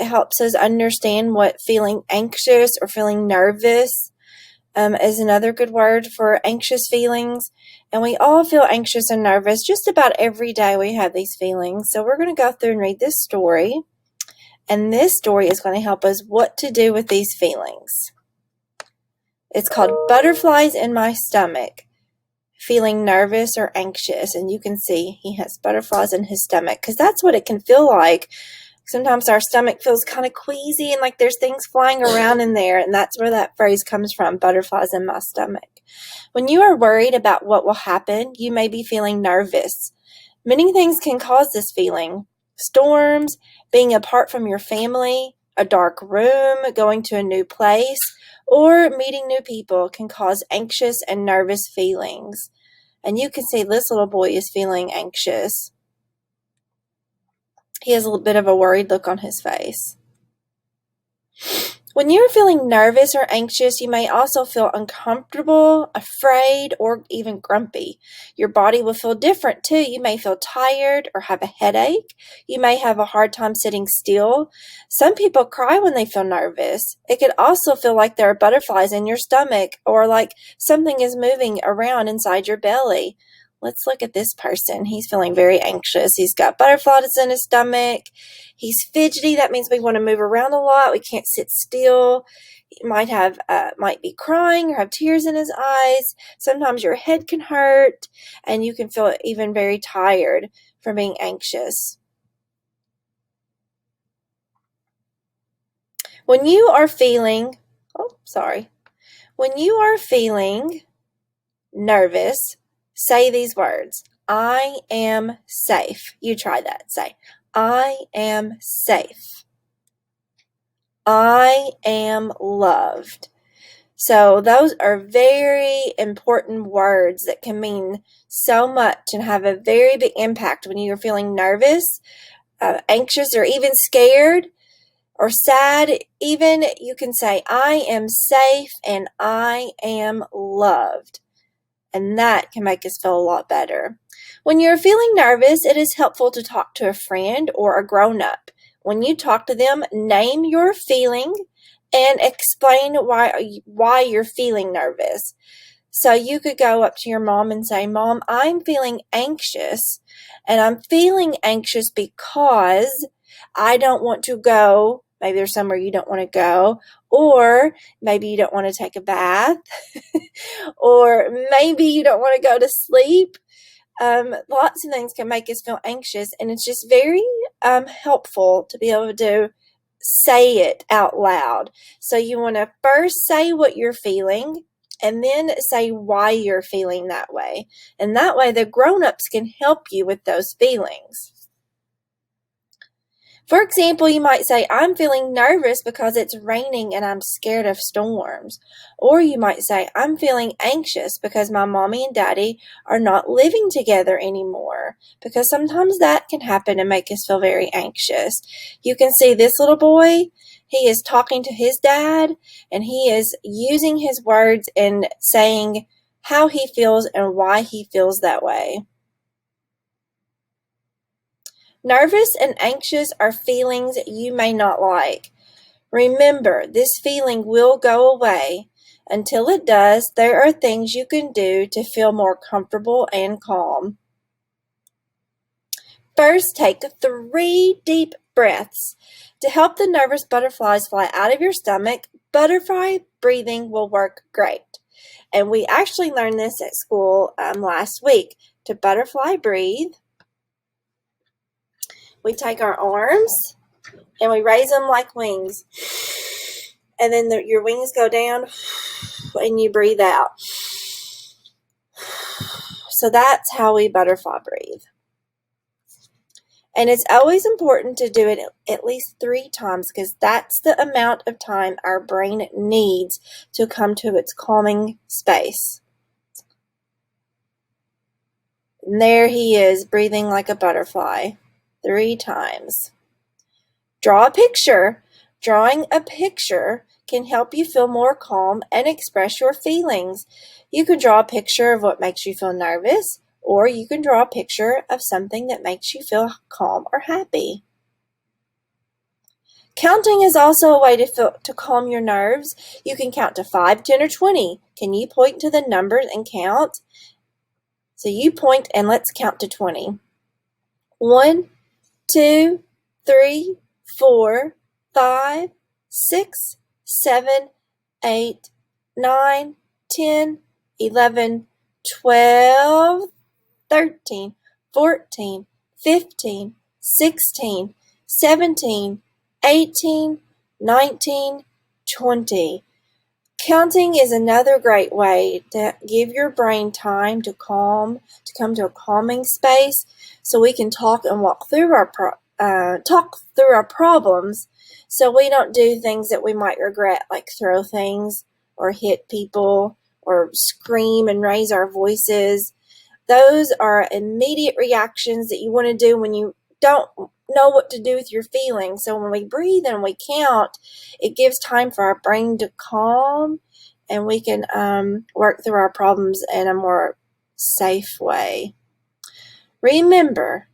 helps us understand what feeling anxious or feeling nervous is another good word for anxious feelings. And we all feel anxious and nervous just about every day we have these feelings. So we're going to go through and read this story. And this story is going to help us what to do with these feelings. It's called Butterflies in My Stomach, Feeling Nervous or Anxious. And you can see he has butterflies in his stomach because that's what it can feel like. Sometimes our stomach feels kind of queasy and like there's things flying around in there. And that's where that phrase comes from, butterflies in my stomach. When you are worried about what will happen, you may be feeling nervous. Many things can cause this feeling. Storms, being apart from your family, a dark room, going to a new place, or meeting new people can cause anxious and nervous feelings. And you can see this little boy is feeling anxious. He has a little bit of a worried look on his face. When you're feeling nervous or anxious, you may also feel uncomfortable, afraid, or even grumpy. Your body will feel different too. You may feel tired or have a headache. You may have a hard time sitting still. Some people cry when they feel nervous. It could also feel like there are butterflies in your stomach or like something is moving around inside your belly. Let's look at this person. He's feeling very anxious. He's got butterflies in his stomach. He's fidgety. That means we want to move around a lot. We can't sit still. He might be crying or have tears in his eyes. Sometimes your head can hurt, and you can feel even very tired from being anxious. When you are feeling nervous, say these words. I am safe. You try that. Say, I am safe. I am loved. So those are very important words that can mean so much and have a very big impact when you're feeling nervous, anxious, or even scared or sad. Even you can say, I am safe and I am loved. And that can make us feel a lot better. When you're feeling nervous, it is helpful to talk to a friend or a grown-up. When you talk to them, name your feeling and explain why you're feeling nervous. So you could go up to your mom and say, Mom, I'm feeling anxious, and I'm feeling anxious because I don't want to go. Maybe there's somewhere you don't want to go, or maybe you don't want to take a bath, or maybe you don't want to go to sleep. Lots of things can make us feel anxious, and it's just very helpful to be able to say it out loud. So you want to first say what you're feeling, and then say why you're feeling that way. And that way the grown-ups can help you with those feelings. For example, you might say, I'm feeling nervous because it's raining and I'm scared of storms. Or you might say, I'm feeling anxious because my mommy and daddy are not living together anymore. Because sometimes that can happen and make us feel very anxious. You can see this little boy, he is talking to his dad, and he is using his words and saying how he feels and why he feels that way. Nervous and anxious are feelings you may not like. Remember, this feeling will go away. Until it does, there are things you can do to feel more comfortable and calm. First, take 3 deep breaths. To help the nervous butterflies fly out of your stomach, butterfly breathing will work great. And we actually learned this at school last week. To butterfly breathe, we take our arms and we raise them like wings. And then your wings go down and you breathe out. So that's how we butterfly breathe. And it's always important to do it at least 3 times because that's the amount of time our brain needs to come to its calming space. And there he is, breathing like a butterfly 3 times. Draw a picture. Drawing a picture can help you feel more calm and express your feelings. You can draw a picture of what makes you feel nervous, or you can draw a picture of something that makes you feel calm or happy. Counting is also a way to calm your nerves. You can count to 5, 10, or 20. Can you point to the numbers and count? So you point and let's count to 20. 1, 2, 3, 4, 5, 6, 7, 8, 9, 10, 11, 12, 13, 14, 15, 16, 17, 18, 19, 20. Counting is another great way to give your brain time to come to a calming space, so we can talk and walk through our problems, so we don't do things that we might regret, like throw things or hit people or scream and raise our voices. Those are immediate reactions that you want to do when you don't know what to do with your feelings. So when we breathe and we count, it gives time for our brain to calm, and we can work through our problems in a more safe way. Remember,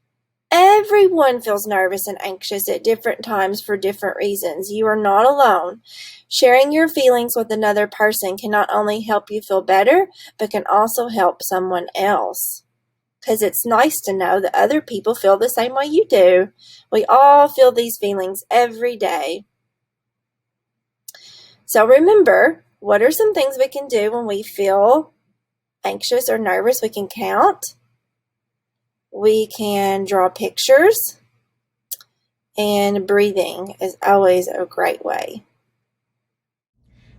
everyone feels nervous and anxious at different times for different reasons. You are not alone. Sharing your feelings with another person can not only help you feel better, but can also help someone else. Because it's nice to know that other people feel the same way you do. We all feel these feelings every day. So remember, what are some things we can do when we feel anxious or nervous? We can count. We can draw pictures. And breathing is always a great way.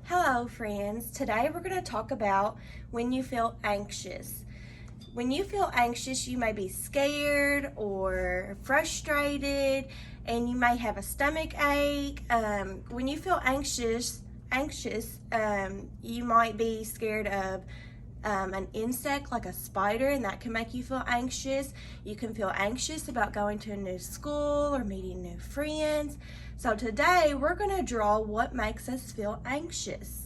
Hello friends, today we're going to talk about when you feel anxious. When you feel anxious, you may be scared or frustrated, and you may have a stomach ache. When you feel anxious, you might be scared of an insect like a spider, and that can make you feel anxious. You can feel anxious about going to a new school or meeting new friends. So today we're going to draw what makes us feel anxious.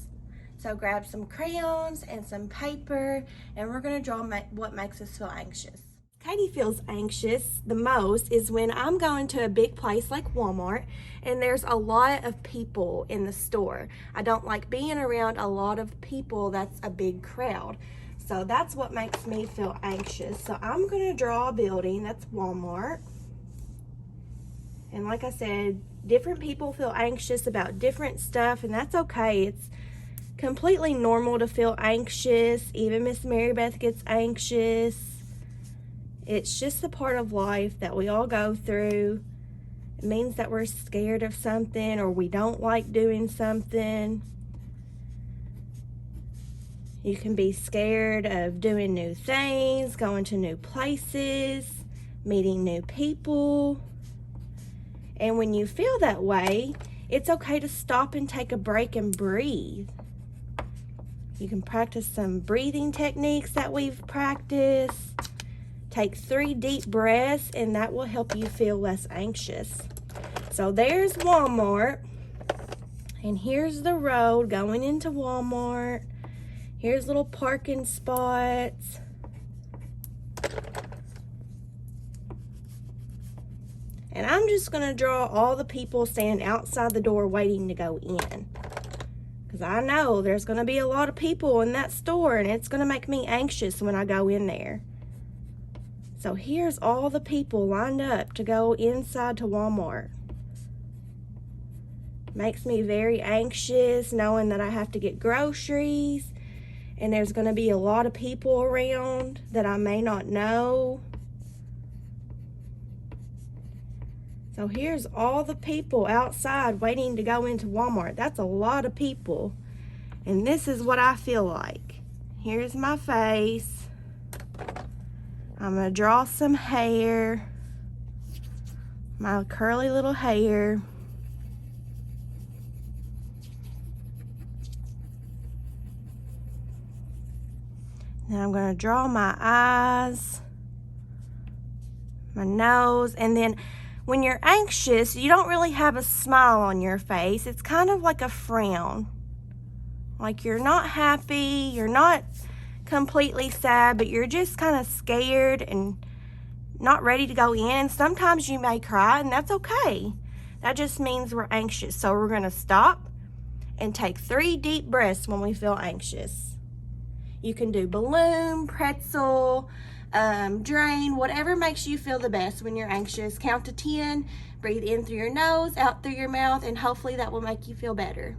So grab some crayons and some paper, and we're going to draw what makes us feel anxious. Katie feels anxious the most is when I'm going to a big place like Walmart and there's a lot of people in the store. I don't like being around a lot of people. That's a big crowd. So that's what makes me feel anxious. So I'm going to draw a building that's Walmart. And like I said, different people feel anxious about different stuff, and that's okay. It's completely normal to feel anxious. Even Miss Mary Beth gets anxious. It's just a part of life that we all go through. It means that we're scared of something or we don't like doing something. You can be scared of doing new things, going to new places, meeting new people. And when you feel that way, it's okay to stop and take a break and breathe. You can practice some breathing techniques that we've practiced. Take 3 deep breaths, and that will help you feel less anxious. So there's Walmart, and here's the road going into Walmart. Here's little parking spots. And I'm just going to draw all the people standing outside the door waiting to go in. Because I know there's going to be a lot of people in that store, and it's going to make me anxious when I go in there. So here's all the people lined up to go inside to Walmart. Makes me very anxious knowing that I have to get groceries, and there's going to be a lot of people around that I may not know. So here's all the people outside waiting to go into Walmart. That's a lot of people. And this is what I feel like. Here's my face. I'm going to draw some hair. My curly little hair. Now I'm going to draw my eyes, my nose, and then when you're anxious, you don't really have a smile on your face. It's kind of like a frown. Like you're not happy, you're not completely sad, but you're just kind of scared and not ready to go in. And sometimes you may cry, and that's okay. That just means we're anxious. So we're going to stop and take 3 deep breaths when we feel anxious. You can do balloon, pretzel, drain, whatever makes you feel the best when you're anxious. Count to 10, breathe in through your nose, out through your mouth, and hopefully that will make you feel better.